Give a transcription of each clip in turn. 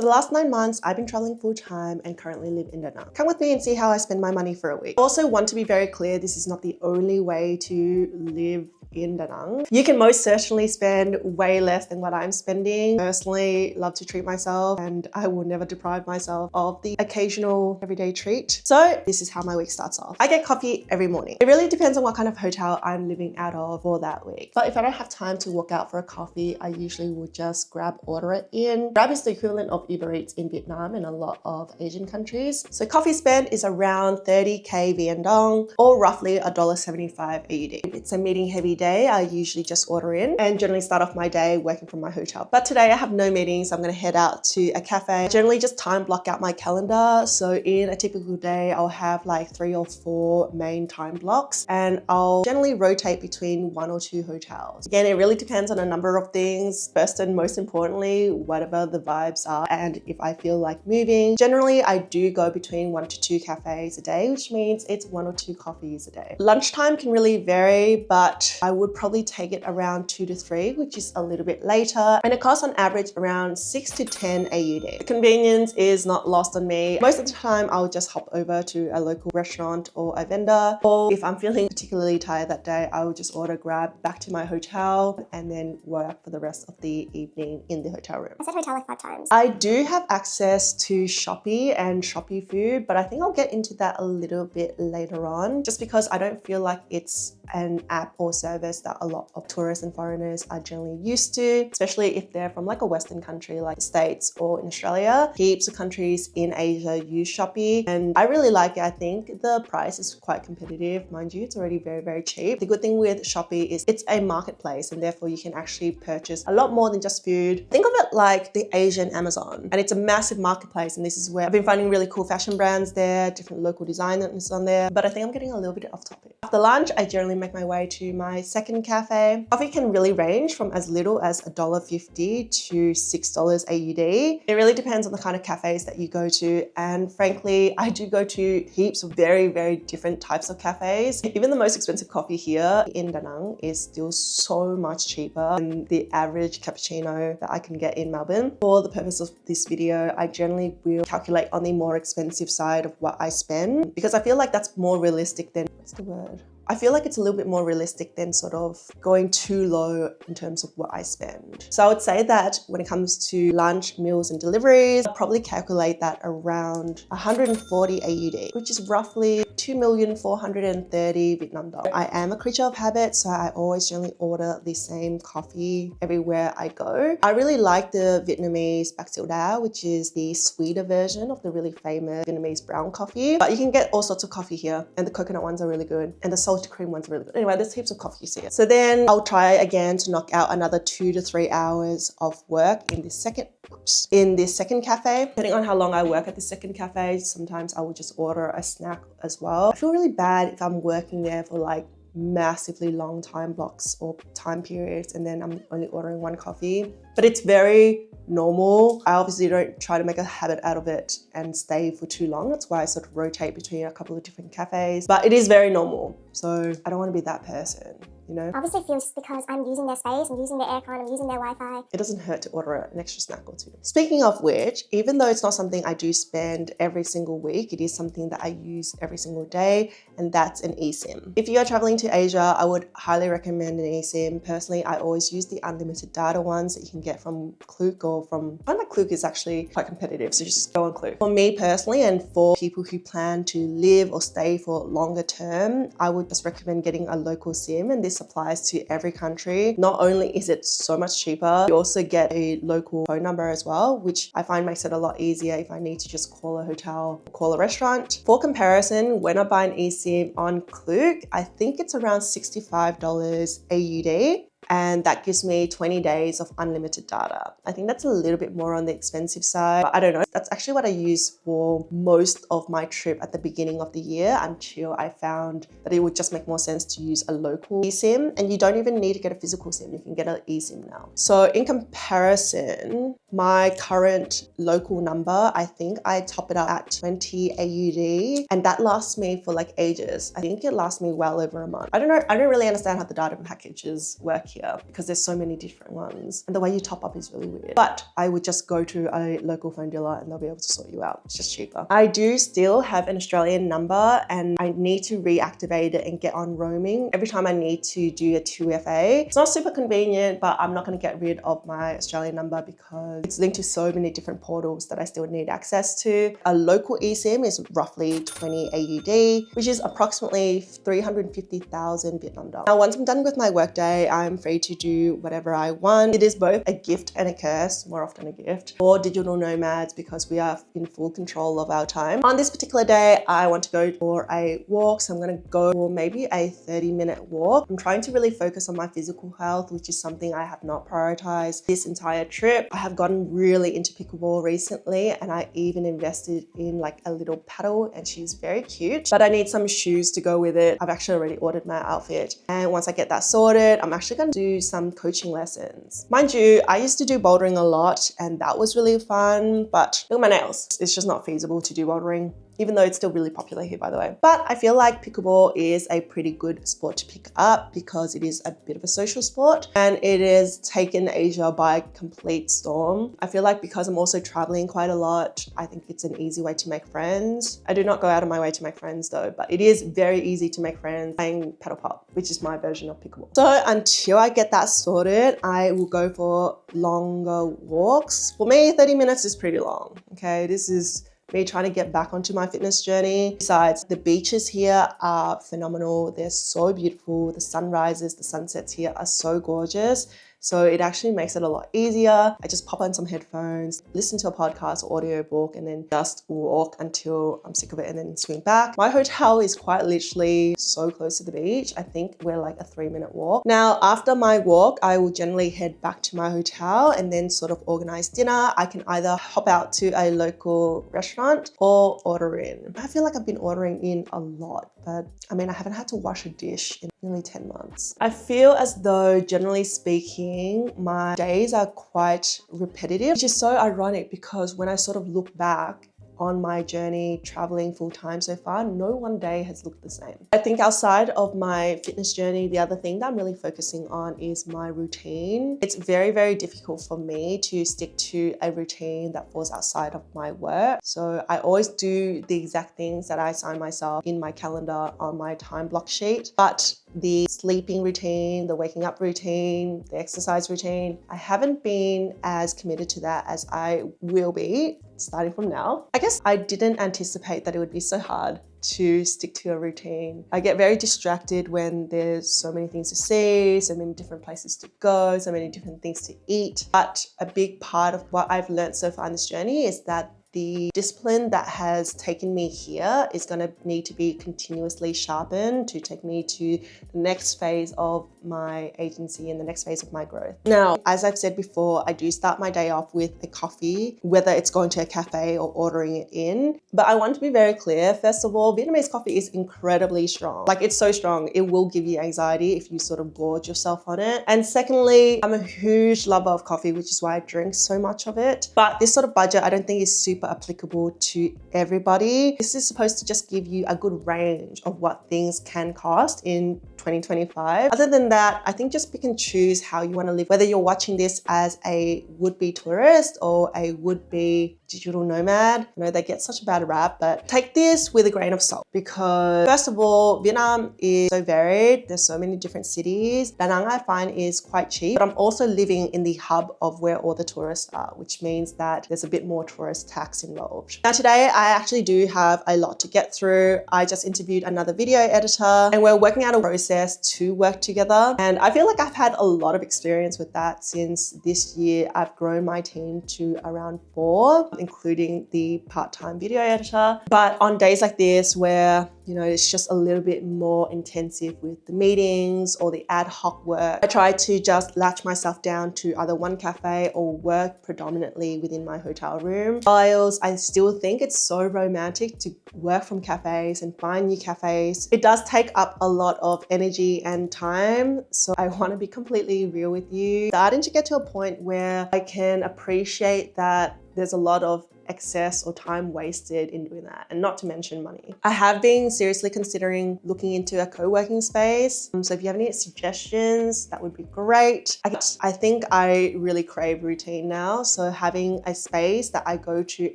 the last 9 months, I've been traveling full time and currently live in Danang. Come with me and see how I spend my money for a week. I also want to be very clear, this is not the only way to live in Danang. You can most certainly spend way less than what I'm spending. Personally, love to treat myself and I will never deprive myself of the occasional everyday treat. So this is how my week starts off. I get coffee every morning. It really depends on what kind of hotel I'm living out of for that week. But if I don't have time to walk out for a coffee, I usually will just order it in. Grab is the equivalent of Uber Eats in Vietnam and a lot of Asian countries. So coffee spend is around 30k Vien Dong or roughly $1.75 AUD. If it's a meeting heavy day, I usually just order in and generally start off my day working from my hotel. But today I have no meetings, so I'm going to head out to a cafe. I generally just time block out my calendar. So in a typical day, I'll have like 3 or 4 main time blocks and I'll generally rotate between 1 or 2 hotels. Again, it really depends on a number of things. First and most importantly, whatever the vibes are and if I feel like moving. Generally, I do go between 1 to 2 cafes a day, which means it's 1 or 2 coffees a day. Lunchtime can really vary, but I would probably take it around 2 to 3, which is a little bit later. And it costs on average around 6 to 10 AUD. The convenience is not lost on me. Most of the time, I'll just hop over to a local restaurant or a vendor. Or if I'm feeling particularly tired that day, I will just order grab back to my hotel and then work for the rest of the evening in the hotel room. I said hotel like 5 times. I do have access to Shopee and Shopee Food, but I think I'll get into that a little bit later on just because I don't feel like it's an app or service that a lot of tourists and foreigners are generally used to, especially if they're from like a Western country like the States or in Australia. Heaps of countries in Asia use Shopee and I really like it. I think the price is quite competitive. Mind you, it's already very, very cheap. The good thing with Shopee is it's a marketplace and therefore you can actually purchase a lot more than just food. Think of it like the Asian Amazon and it's a massive marketplace and this is where I've been finding really cool fashion brands there, different local designers on there, but I think I'm getting a little bit off topic. After lunch, I generally make my way to my second cafe. Coffee can really range from as little as $1.50 to $6 AUD. It really depends on the kind of cafes that you go to. And frankly, I do go to heaps of very, very different types of cafes. Even the most expensive coffee here in Danang is still so much cheaper than the average cappuccino that I can get in Melbourne. For the purpose of this video, I generally will calculate on the more expensive side of what I spend because I feel like that's more realistic than, what's the word? I feel like it's a little bit more realistic than sort of going too low in terms of what I spend. So I would say that when it comes to lunch, meals and deliveries, I'll probably calculate that around 140 AUD, which is roughly 2,430 Vietnam dong. I am a creature of habit, so I always generally order the same coffee everywhere I go. I really like the Vietnamese bạc xỉu đá, which is the sweeter version of the really famous Vietnamese brown coffee. But you can get all sorts of coffee here and the coconut ones are really good and the salty cream ones are really good. Anyway, there's heaps of coffees here. So then I'll try again to knock out another 2 to 3 hours of work in this second cafe. Depending on how long I work at the second cafe, sometimes I will just order a snack as well. I feel really bad if I'm working there for like massively long time blocks or time periods and then I'm only ordering 1 coffee, but it's very normal. I obviously don't try to make a habit out of it and stay for too long. That's why I sort of rotate between a couple of different cafes, but it is very normal. So I don't want to be that person, you know? Obviously feels just because I'm using their space, I'm using their aircon, I'm using their Wi-Fi. It doesn't hurt to order an extra snack or 2. Speaking of which, even though it's not something I do spend every single week, it is something that I use every single day, and that's an eSIM. If you are traveling to Asia, I would highly recommend an eSIM. Personally, I always use the unlimited data ones that you can get from Klook or from, I like Klook is actually quite competitive, so just go on Klook. For me personally, and for people who plan to live or stay for longer term, I would just recommend getting a local SIM, and this applies to every country. Not only is it so much cheaper, you also get a local phone number as well, which I find makes it a lot easier if I need to just call a hotel, call a restaurant. For comparison, when I buy an eSIM on Klook, I think it's around $65 AUD. And that gives me 20 days of unlimited data. I think that's a little bit more on the expensive side, but I don't know. That's actually what I use for most of my trip at the beginning of the year until I found that it would just make more sense to use a local eSIM, and you don't even need to get a physical SIM. You can get an eSIM now. So in comparison, my current local number, I think I top it up at 20 AUD, and that lasts me for like ages. I think it lasts me well over a month. I don't know. I don't really understand how the data packages work here because there's so many different ones. And the way you top up is really weird. But I would just go to a local phone dealer and they'll be able to sort you out. It's just cheaper. I do still have an Australian number and I need to reactivate it and get on roaming every time I need to do a 2FA. It's not super convenient, but I'm not going to get rid of my Australian number because it's linked to so many different portals that I still need access to. A local eSIM is roughly 20 AUD, which is approximately 350,000 Vietnam dollars. Now, once I'm done with my workday, I'm free to do whatever I want. It is both a gift and a curse, more often a gift, for digital nomads because we are in full control of our time. On this particular day, I want to go for a walk, so I'm going to go for maybe a 30-minute walk. I'm trying to really focus on my physical health, which is something I have not prioritized this entire trip. I have gotten really into pickleball recently and I even invested in like a little paddle and she's very cute, but I need some shoes to go with it. I've actually already ordered my outfit and once I get that sorted, I'm actually going to do some coaching lessons. Mind you, I used to do bouldering a lot and that was really fun, but look at my nails. It's just not feasible to do bouldering, even though it's still really popular here, by the way. But I feel like pickleball is a pretty good sport to pick up because it is a bit of a social sport and it has taken Asia by complete storm. I feel like because I'm also traveling quite a lot, I think it's an easy way to make friends. I do not go out of my way to make friends though, but it is very easy to make friends playing paddle pop, which is my version of pickleball. So until I get that sorted, I will go for longer walks. For me, 30 minutes is pretty long, okay? This is me trying to get back onto my fitness journey. Besides, the beaches here are phenomenal. They're so beautiful. The sunrises, the sunsets here are so gorgeous. So it actually makes it a lot easier. I just pop on some headphones, listen to a podcast or audiobook, and then just walk until I'm sick of it and then swing back. My hotel is quite literally so close to the beach. I think we're like a 3-minute walk. Now, after my walk, I will generally head back to my hotel and then sort of organize dinner. I can either hop out to a local restaurant or order in. I feel like I've been ordering in a lot, but I mean, I haven't had to wash a dish in nearly 10 months. I feel as though, generally speaking, my days are quite repetitive, which is so ironic because when I sort of look back on my journey traveling full time so far, no one day has looked the same. I think outside of my fitness journey, the other thing that I'm really focusing on is my routine. It's very, very difficult for me to stick to a routine that falls outside of my work. So I always do the exact things that I assign myself in my calendar on my time block sheet. But the sleeping routine, the waking up routine, the exercise routine, I haven't been as committed to that as I will be starting from now. I guess I didn't anticipate that it would be so hard to stick to a routine. I get very distracted when there's so many things to see, so many different places to go, so many different things to eat. But a big part of what I've learned so far in this journey is that the discipline that has taken me here is going to need to be continuously sharpened to take me to the next phase of my agency and the next phase of my growth. Now, as I've said before, I do start my day off with a coffee, whether it's going to a cafe or ordering it in. But I want to be very clear. First of all, Vietnamese coffee is incredibly strong. Like, it's so strong, it will give you anxiety if you sort of gorge yourself on it. And secondly, I'm a huge lover of coffee, which is why I drink so much of it. But this sort of budget, I don't think is super applicable to everybody. This is supposed to just give you a good range of what things can cost in 2025. Other than that, I think just pick and choose how you want to live, whether you're watching this as a would-be tourist or a would-be digital nomad. You know, they get such a bad rap, but take this with a grain of salt because first of all, Vietnam is so varied. There's so many different cities. Danang, I find, is quite cheap, but I'm also living in the hub of where all the tourists are, which means that there's a bit more tourist tax involved. Now today, I actually do have a lot to get through. I just interviewed another video editor and we're working out a process to work together. And I feel like I've had a lot of experience with that since this year. I've grown my team to around 4, including the part-time video editor. But on days like this where, you know, it's just a little bit more intensive with the meetings or the ad hoc work, I try to just latch myself down to either one cafe or work predominantly within my hotel room. Whilst I still think it's so romantic to work from cafes and find new cafes, it does take up a lot of energy and time. So I want to be completely real with you. Starting to get to a point where I can appreciate that there's a lot of excess or time wasted in doing that, and not to mention money. I have been seriously considering looking into a co-working space. So if you have any suggestions, that would be great. I think I really crave routine now. So having a space that I go to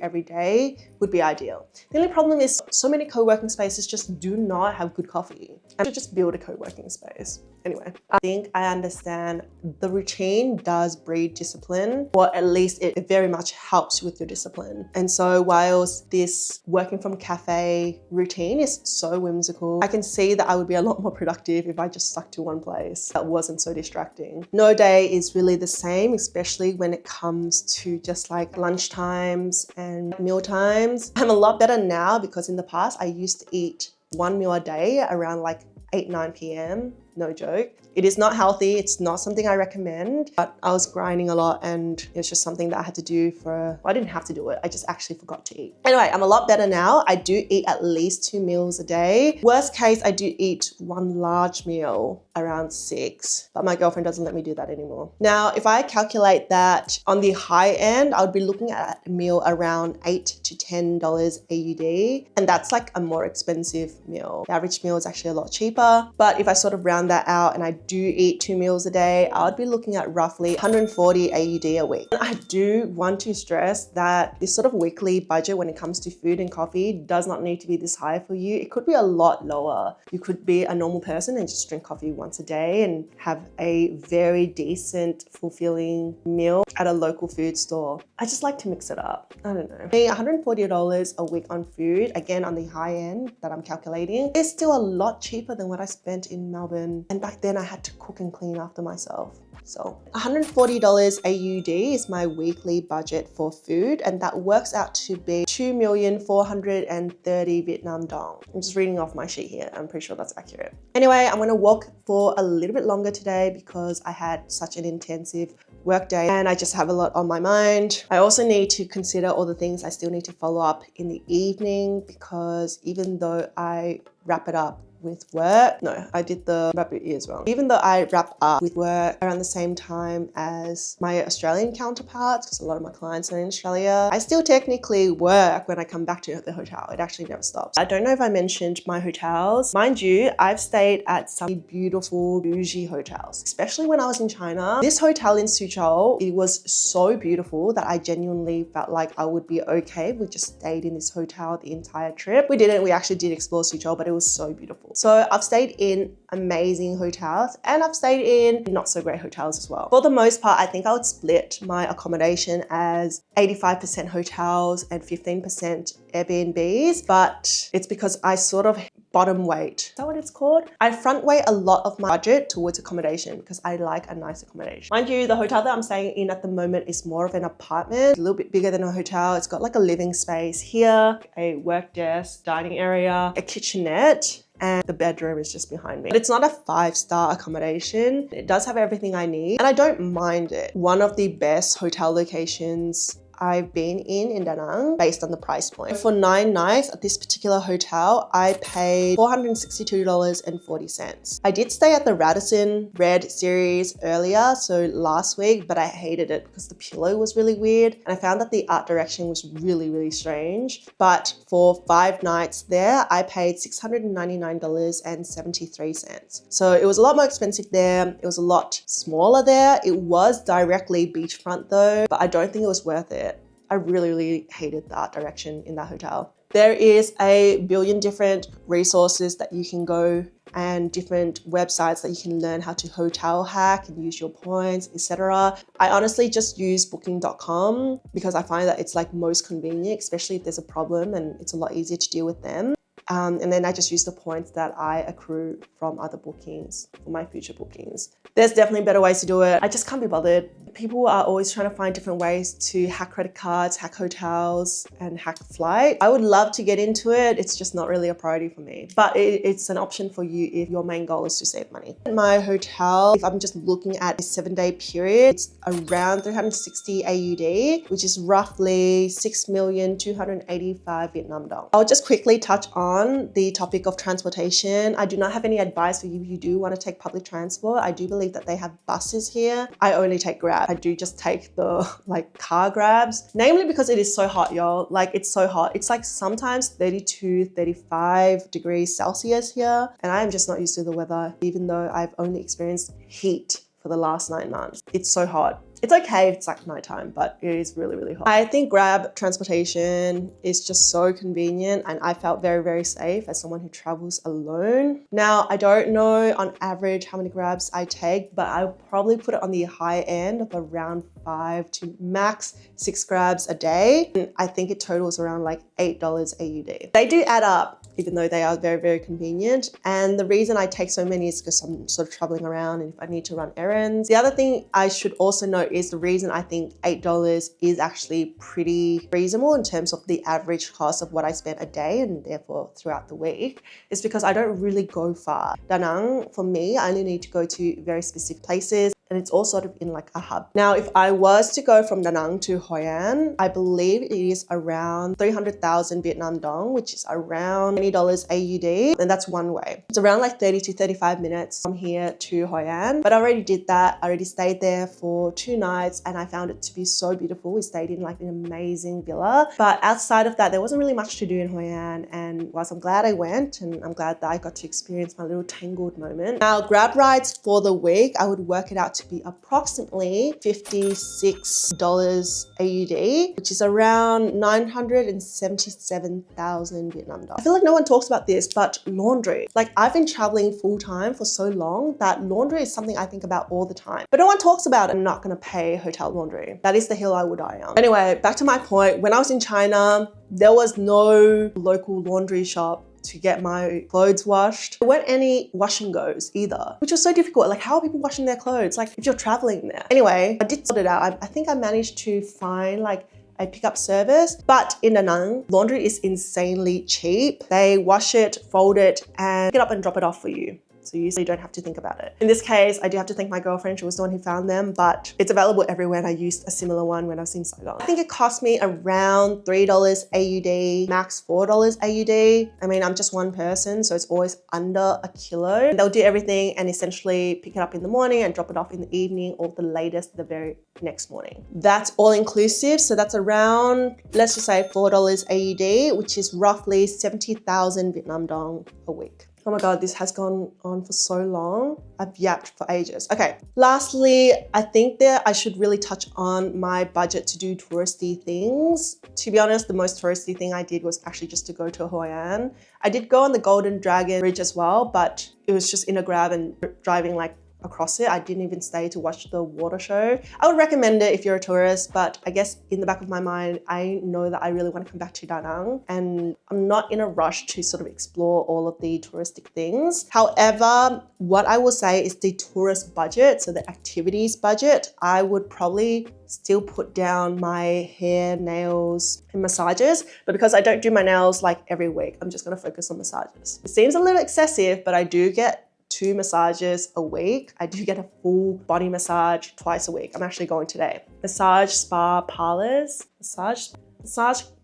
every day would be ideal. The only problem is so many co-working spaces just do not have good coffee. I should just build a co-working space. Anyway, I think I understand the routine does breed discipline, or at least it very much helps with your discipline. And so whilst this working from cafe routine is so whimsical, I can see that I would be a lot more productive if I just stuck to one place that wasn't so distracting. No day is really the same, especially when it comes to just like lunch times and meal times. I'm a lot better now because in the past I used to eat one meal a day around like 8-9 p.m. No joke. It is not healthy. It's not something I recommend, but I was grinding a lot and it's just something that I had to do well, I didn't have to do it. I just actually forgot to eat. Anyway, I'm a lot better now. I do eat at least 2 meals a day. Worst case, I do eat one large meal around 6, but my girlfriend doesn't let me do that anymore. Now, if I calculate that on the high end, I would be looking at a meal around $8 to $10 AUD, and that's like a more expensive meal. The average meal is actually a lot cheaper, but if I sort of round that out and I do eat 2 meals a day, I would be looking at roughly 140 AUD a week. And I do want to stress that this sort of weekly budget when it comes to food and coffee does not need to be this high for you. It could be a lot lower. You could be a normal person and just drink coffee once a day and have a very decent, fulfilling meal at a local food store. I just like to mix it up. I don't know. $140 a week on food, again on the high end that I'm calculating, is still a lot cheaper than what I spent in Melbourne. And back then I had to cook and clean after myself. So $140 AUD is my weekly budget for food, and that works out to be 2,430 Vietnam dong. I'm just reading off my sheet here. I'm pretty sure that's accurate. Anyway, I'm gonna walk for a little bit longer today because I had such an intensive work day and I just have a lot on my mind. I also need to consider all the things I still need to follow up in the evening, because even though I wrap it up with work. No, I did the wrap your ears wrong. Even though I wrap up with work around the same time as my Australian counterparts, because a lot of my clients are in Australia, I still technically work when I come back to the hotel. It actually never stops. I don't know if I mentioned my hotels. Mind you, I've stayed at some beautiful bougie hotels, especially when I was in China. This hotel in Suzhou, it was so beautiful that I genuinely felt like I would be okay if we just stayed in this hotel the entire trip. We didn't. We actually did explore Suzhou, but it was so beautiful. So I've stayed in amazing hotels and I've stayed in not so great hotels as well. For the most part, I think I would split my accommodation as 85% hotels and 15% Airbnbs, but it's because I sort of bottom weight. Is that what it's called? I front weight a lot of my budget towards accommodation because I like a nice accommodation. Mind you, the hotel that I'm staying in at the moment is more of an apartment, a little bit bigger than a hotel. It's got like a living space here, a work desk, dining area, a kitchenette, and the bedroom is just behind me. But it's not a 5-star accommodation. It does have everything I need and I don't mind it. One of the best hotel locations I've been in Danang based on the price point. For 9 nights at this particular hotel, I paid $462.40. I did stay at the Radisson Red series earlier, so last week, but I hated it because the pillow was really weird and I found that the art direction was really, really strange. But for 5 nights there, I paid $699.73. So it was a lot more expensive there. It was a lot smaller there. It was directly beachfront though, but I don't think it was worth it. I really, really hated the art direction in that hotel. There is a billion different resources that you can go and different websites that you can learn how to hotel hack and use your points, etc. I honestly just use booking.com because I find that it's like most convenient, especially if there's a problem and it's a lot easier to deal with them. And then I just use the points that I accrue from other bookings for my future bookings. There's definitely better ways to do it. I just can't be bothered. People are always trying to find different ways to hack credit cards, hack hotels, and hack flight. I would love to get into it. It's just not really a priority for me. But it's an option for you if your main goal is to save money. My hotel, if I'm just looking at a 7-day period, it's around 360 AUD, which is roughly 6,285 Vietnam dong. I'll just quickly touch on the topic of transportation. I do not have any advice for you if you do want to take public transport. I do believe that they have buses here. I only take Grab. Grab. I do just take the like car grabs, namely because it is so hot, y'all. Like it's so hot. It's like sometimes 32, 35 degrees Celsius here. And I am just not used to the weather, even though I've only experienced heat for the last 9 months. It's so hot. It's okay if it's like nighttime, but it is really, really hot. I think Grab transportation is just so convenient, and I felt very, very safe as someone who travels alone. Now, I don't know on average how many Grabs I take, but I'll probably put it on the high end of around 5 to max 6 Grabs a day. And I think it totals around like $8 AUD. They do add up, even though they are very, very convenient. And the reason I take so many is because I'm sort of traveling around and if I need to run errands. The other thing I should also note is the reason I think $8 is actually pretty reasonable in terms of the average cost of what I spent a day and therefore throughout the week is because I don't really go far. Danang, for me, I only need to go to very specific places, and it's all sort of in like a hub. Now, if I was to go from Danang to Hoi An, I believe it is around 300,000 Vietnam dong, which is around $20 AUD, and that's one way. It's around like 30 to 35 minutes from here to Hoi An, but I already did that. I already stayed there for 2 nights and I found it to be so beautiful. We stayed in like an amazing villa, but outside of that, there wasn't really much to do in Hoi An, and whilst I'm glad I went and I'm glad that I got to experience my little tangled moment. Now, Grab rides for the week, I would work it out to be approximately $56 AUD, which is around 977,000 Vietnam dong. I feel like no one talks about this, but laundry. Like I've been traveling full time for so long that laundry is something I think about all the time, but no one talks about it. I'm not gonna pay hotel laundry. That is the hill I would die on. Anyway, back to my point. When I was in China, there was no local laundry shop to get my clothes washed. There weren't any wash and goes either, which was so difficult. Like, how are people washing their clothes? Like, if you're traveling there. Anyway, I did sort it out. I think I managed to find like a pickup service, but in Danang, laundry is insanely cheap. They wash it, fold it, and pick it up and drop it off for you. So you usually don't have to think about it. In this case, I do have to thank my girlfriend. She was the one who found them, but it's available everywhere and I used a similar one when I was in Saigon. I think it cost me around $3 AUD, max $4 AUD. I mean, I'm just one person, so it's always under a kilo. They'll do everything and essentially pick it up in the morning and drop it off in the evening or the latest the very next morning. That's all inclusive. So that's around, let's just say $4 AUD, which is roughly 70,000 Vietnam dong a week. Oh my God, this has gone on for so long. I've yapped for ages. Okay, lastly, I think that I should really touch on my budget to do touristy things. To be honest, the most touristy thing I did was actually just to go to Hoi An. I did go on the Golden Dragon Bridge as well, but it was just in a Grab and driving like across it. I didn't even stay to watch the water show. I would recommend it if you're a tourist, but I guess in the back of my mind, I know that I really want to come back to Danang and I'm not in a rush to sort of explore all of the touristic things. However, what I will say is the tourist budget, so the activities budget, I would probably still put down my hair, nails, and massages, but because I don't do my nails like every week, I'm just gonna focus on massages. It seems a little excessive, but I do get 2 massages a week. I do get a full body massage twice a week. I'm actually going today. Massage spa parlors, massage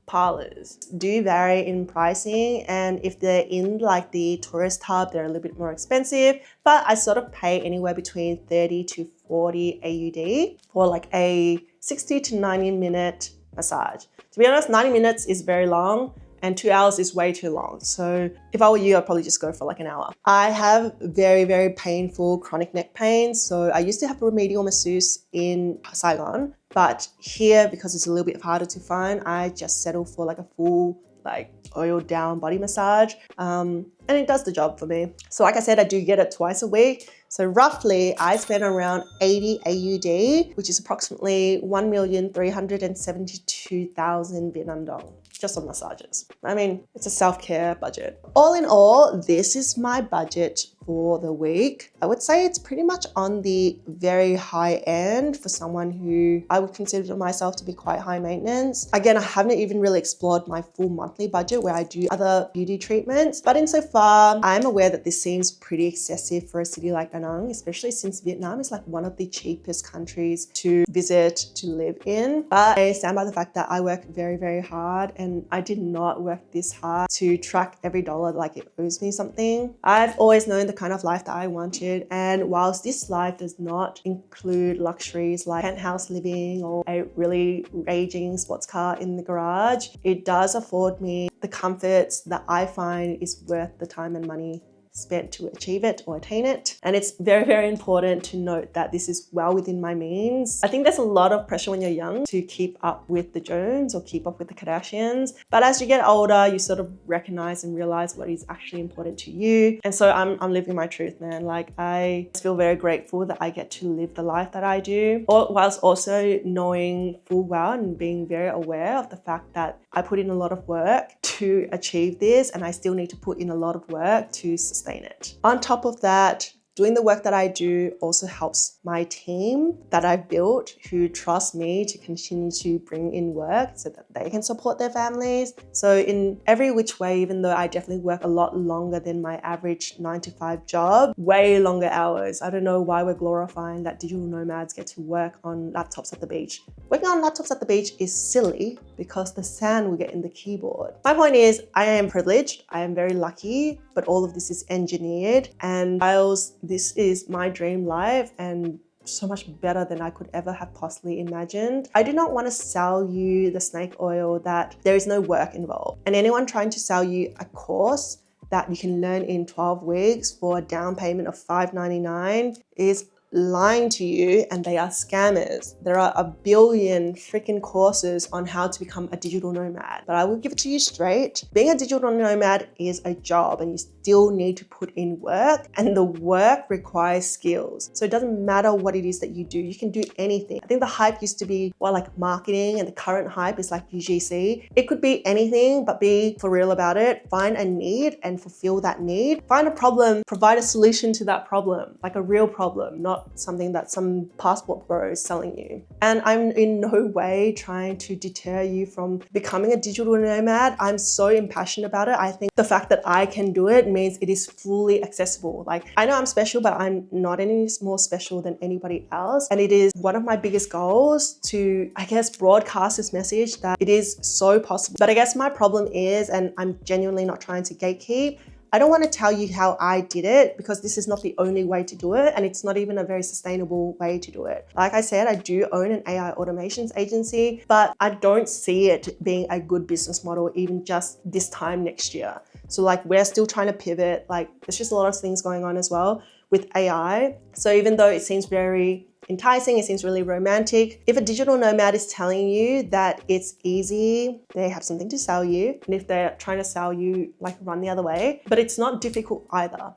parlors do vary in pricing, and if they're in like the tourist hub, they're a little bit more expensive, but I sort of pay anywhere between 30 to 40 AUD for like a 60 to 90 minute massage. To be honest, 90 minutes is very long and 2 hours is way too long. So if I were you, I'd probably just go for like an hour. I have very, very painful chronic neck pain. So I used to have a remedial masseuse in Saigon, but here, because it's a little bit harder to find, I just settle for like a full like oiled down body massage. And it does the job for me. So like I said, I do get it twice a week. So roughly I spend around 80 AUD, which is approximately 1,372,000 Vietnam dong. Just on massages. I mean, it's a self-care budget. All in all, this is my budget for the week. I would say it's pretty much on the very high end for someone who I would consider myself to be quite high maintenance. Again, I haven't even really explored my full monthly budget where I do other beauty treatments, but insofar, I'm aware that this seems pretty excessive for a city like Danang, especially since Vietnam is like one of the cheapest countries to visit, to live in. But I stand by the fact that I work very, very hard, and I did not work this hard to track every dollar like it owes me something. I've always known the kind of life that I wanted. And whilst this life does not include luxuries like penthouse living or a really raging sports car in the garage, it does afford me the comforts that I find is worth the time and money spent to achieve it or attain it. And it's very, very important to note that this is well within my means. I think there's a lot of pressure when you're young to keep up with the Jones or keep up with the Kardashians. But as you get older, you sort of recognize and realize what is actually important to you. And so I'm living my truth, man. Like, I feel very grateful that I get to live the life that I do, whilst also knowing full well and being very aware of the fact that I put in a lot of work to achieve this, and I still need to put in a lot of work to sustain it. On top of that, doing the work that I do also helps my team that I've built, who trust me to continue to bring in work so that they can support their families. So in every which way, even though I definitely work a lot longer than my average 9-to-5 job, way longer hours. I don't know why we're glorifying that digital nomads get to work on laptops at the beach. Working on laptops at the beach is silly because the sand will get in the keyboard. My point is, I am privileged, I am very lucky, but all of this is engineered, and whilst this is my dream life and so much better than I could ever have possibly imagined, I do not want to sell you the snake oil that there is no work involved. And anyone trying to sell you a course that you can learn in 12 weeks for a down payment of $5.99 is lying to you, and they are scammers. There are a billion freaking courses on how to become a digital nomad, but I will give it to you straight. Being a digital nomad is a job, and you still need to put in work, and the work requires skills. So it doesn't matter what it is that you do, you can do anything. I think the hype used to be, well, like marketing, and the current hype is like UGC. It could be anything, but be for real about it. Find a need and fulfill that need. Find a problem, provide a solution to that problem, like a real problem, not something that some passport bro is selling you. And I'm in no way trying to deter you from becoming a digital nomad. I'm so impassioned about it. I think the fact that I can do it means it is fully accessible. Like, I know I'm special, but I'm not any more special than anybody else. And it is one of my biggest goals to, I guess, broadcast this message that it is so possible. But I guess my problem is, and I'm genuinely not trying to gatekeep, I don't want to tell you how I did it, because this is not the only way to do it, and it's not even a very sustainable way to do it. Like I said, I do own an AI automations agency, but I don't see it being a good business model even just this time next year. So like, we're still trying to pivot. Like, there's just a lot of things going on as well with AI. So even though it seems very enticing, it seems really romantic, if a digital nomad is telling you that it's easy, they have something to sell you. And if they're trying to sell you, like, run the other way. But it's not difficult either.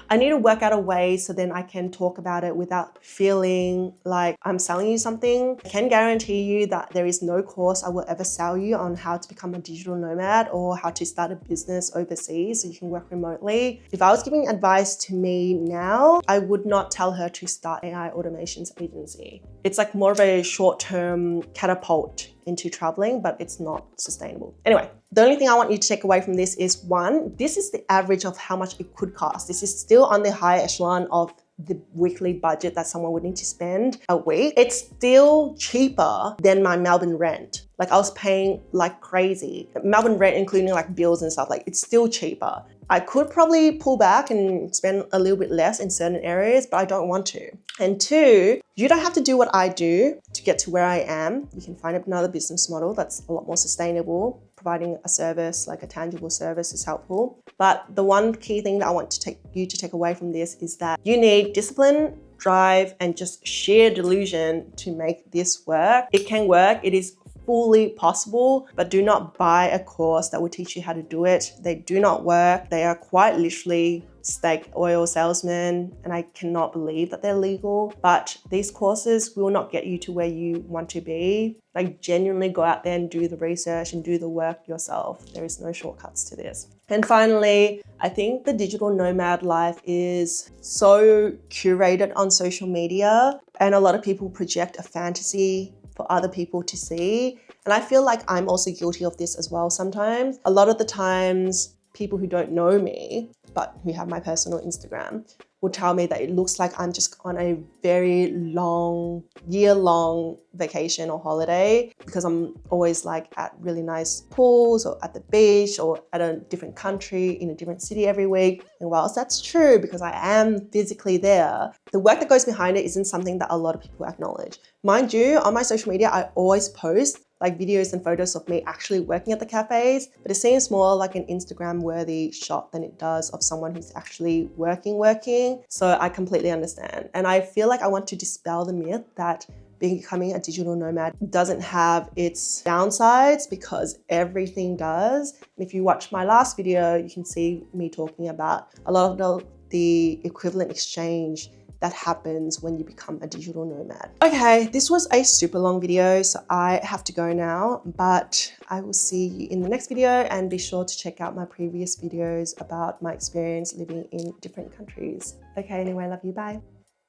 I need to work out a way so then I can talk about it without feeling like I'm selling you something. I can guarantee you that there is no course I will ever sell you on how to become a digital nomad or how to start a business overseas so you can work remotely. If I was giving advice to me now, I would not tell her to start AI automations agency. It's like more of a short-term catapult into traveling, but it's not sustainable. Anyway, the only thing I want you to take away from this is, one, this is the average of how much it could cost. This is still on the high echelon of the weekly budget that someone would need to spend a week. It's still cheaper than my Melbourne rent. Like, I was paying like crazy. Melbourne rent, including like bills and stuff, like, it's still cheaper. I could probably pull back and spend a little bit less in certain areas, but I don't want to. And two, you don't have to do what I do to get to where I am. You can find another business model that's a lot more sustainable. Providing a service, like a tangible service, is helpful. But the one key thing that I want you to take away from this is that you need discipline, drive, and just sheer delusion to make this work. It can work. It is fully possible, but do not buy a course that will teach you how to do it. They do not work. They are quite literally snake oil salesmen, and I cannot believe that they're legal. But these courses will not get you to where you want to be. Like, genuinely go out there and do the research and do the work yourself. There is no shortcuts to this. And finally, I think the digital nomad life is so curated on social media, and a lot of people project a fantasy for other people to see. And I feel like I'm also guilty of this as well sometimes. A lot of the times, people who don't know me, but who have my personal Instagram, will tell me that it looks like I'm just on a very long, year-long vacation or holiday because I'm always like at really nice pools or at the beach or at a different country in a different city every week. And whilst that's true because I am physically there, the work that goes behind it isn't something that a lot of people acknowledge. Mind you, on my social media, I always post like videos and photos of me actually working at the cafes, but it seems more like an Instagram worthy shot than it does of someone who's actually working. So I completely understand. And I feel like I want to dispel the myth that becoming a digital nomad doesn't have its downsides, because everything does. And if you watch my last video, you can see me talking about a lot of the equivalent exchange that happens when you become a digital nomad. Okay, this was a super long video, so I have to go now, but I will see you in the next video, and be sure to check out my previous videos about my experience living in different countries. Okay, anyway, love you, bye.